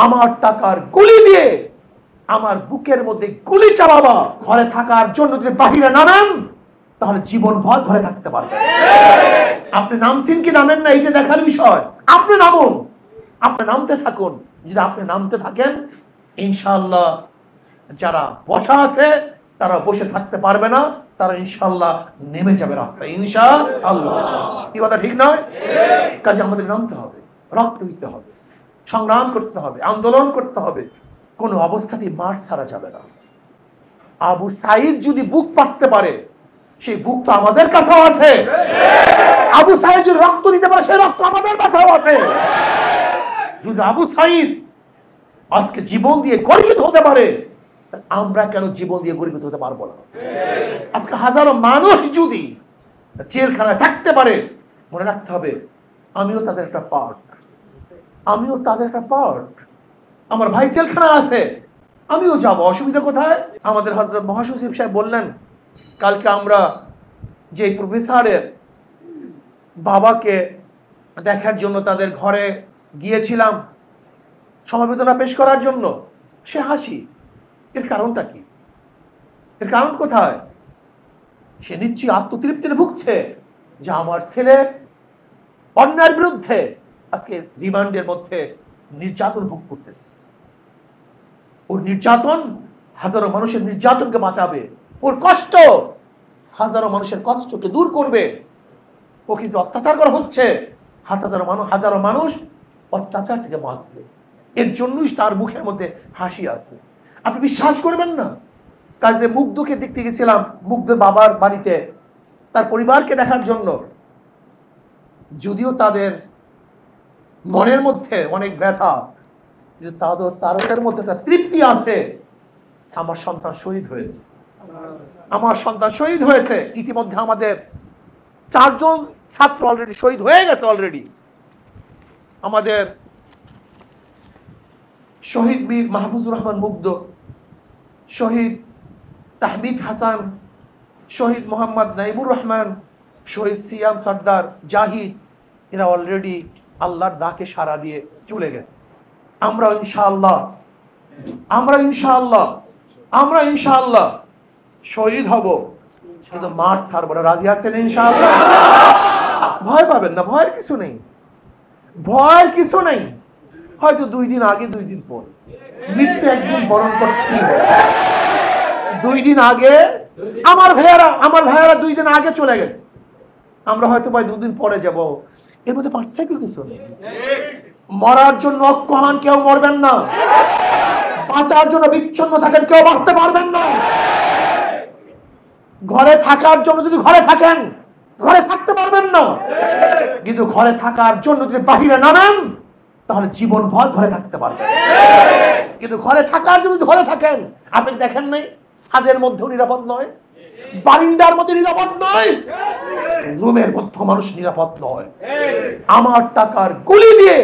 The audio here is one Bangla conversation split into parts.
আমার টাকার গুলি দিয়ে আমার বুকের মধ্যে গুলি চালাবা। ঘরে থাকার জন্য যদি বাহিরে নামেন তাহলে জীবন ভর ঘরে থাকতে পারবেন। আপনি নামছেন কি নামেন না এটা দেখার বিষয়। আপনি নামুন, আপনি নামতে থাকুন। যদি আপনি নামতে থাকেন ইনশাআল্লাহ যারা বসা আছে তারা বসে থাকতে পারবে না, তারা ইনশাআল্লাহ নেমে যাবে রাস্তায় ইনশাআল্লাহ। কি কথা ঠিক নয়? কাজে আমাদের নামতে হবে, রক্ত দিতে হবে, সংগ্রাম করতে হবে, আন্দোলন করতে হবে। কোনো অবস্থাতেই মার ছাড়া যাবে না। আবু সাইদ যদি বুক পাততে পারে সেই বুক তো আমাদের কাছেও আছে। আবু সাইদ যদি রক্ত দিতে পারে সেই রক্ত আমাদের কাছেও আছে। যদি আবু সাইদ আজকে জীবন দিয়ে গর্বিত হতে পারে আমরা কেন জীবন দিয়ে গর্বিত হতে পারবো না? আজকে হাজারো মানুষ যদি জেলখানায় থাকতে পারে মনে রাখতে হবে আমিও তাদের একটা পার্ট, আমিও তাদের একটা পার্ট। আমার ভাই জেলখানা আছে, আমিও যাব, অসুবিধা কোথায়? আমাদের হযরত মহাসচিব সাহেব বললেন কালকে আমরা যে প্রফেসরের বাবাকে দেখার জন্য তাদের ঘরে গিয়েছিলাম সমবেদনা পেশ করার জন্য, সে হাসি। এর কারণটা কি? এর কারণ কোথায়? সে নিশ্চয়ই আত্মতৃপ্তিতে ভুগছে যে আমার ছেলে অন্যায়ের বিরুদ্ধে আজকে রিমান্ডের মধ্যে নির্যাতন ভোগ করতেছে। ওর নির্যাতন হাজারো মানুষের নির্যাতনকে বাঁচাবে, ওর কষ্ট হাজারো মানুষের কষ্টকে দূর করবে। ও কিন্তু অত্যাচার করা হচ্ছে, হাজারো মানুষ অত্যাচার থেকে বাঁচবে। এর জন্যই তার মুখের মধ্যে হাসি আছে। আপনি বিশ্বাস করবেন না, কাজে মুগ্ধকে দেখতে গেছিলাম মুগ্ধের বাবার বাড়িতে তার পরিবারকে দেখার জন্য। যদিও তাদের মনের মধ্যে অনেক ব্যথা, কিন্তু তাদের মধ্যে একটা তৃপ্তি আছে। আমার সন্তান শহীদ হয়েছে, আমার সন্তান শহীদ হয়েছে। ইতিমধ্যে আমাদের 4 জন ছাত্র অলরেডি শহীদ হয়ে গেছে। অলরেডি আমাদের শহীদ বীর মাহফুজুর রহমান মুগ্ধ, শহীদ তাহমিদ হাসান, শহীদ মোহাম্মদ নাইমুর রহমান, শহীদ সিয়াম সর্দার জাহিদ, এরা অলরেডি আল্লাহর ডাকে সাড়া দিয়ে চলে গেছে। আমরা ইনশাআল্লাহ শহীদ হব, কিন্তু মাঠ ছাড়ব না। রাজি আছেন ইনশাআল্লাহ? ভয় পাবেন না, ভয়ের কিছু নেই, ভয়ের কিছু নেই। হয়তো 2 দিন আগে 2 দিন পর মৃত্যু একদিন বরণ করতেই হবে। 2 দিন আগে আমার ভাইয়ারা 2 দিন আগে চলে গেছে, আমরা হয়তো 2 দিন পরে যাব। এর মধ্যে পার্থক্য কিছু নেই। মরার জন্য অক্ষহান কেউ মরবেন না, বাঁচার জন্য বিচ্ছন্ন থাকেন কেউ বাঁচতে পারবেন না। ঘরে থাকার জন্য যদি ঘরে থাকেন ঘরে থাকতে পারবেন না, কিন্তু ঘরে থাকার জন্য যদি বাহিরে নামেন তাহলে জীবন ভর ঘরে থাকতে পারবেন। কিন্তু ঘরে থাকার জন্য যদি ঘরে থাকেন, আপনি দেখেন নাই ছাদের মধ্যেও নিরাপদ নয়, বারিন্দার মধ্যে নিরাপদ নয়, রুমের মধ্যে মানুষ নিরাপদ নয়। আমার টাকার গুলি দিয়ে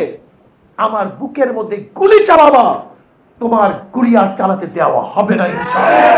আমার বুকের মধ্যে গুলি চালাবা, তোমার গুলি আর চালাতে দেওয়া হবে না ইনশাআল্লাহ।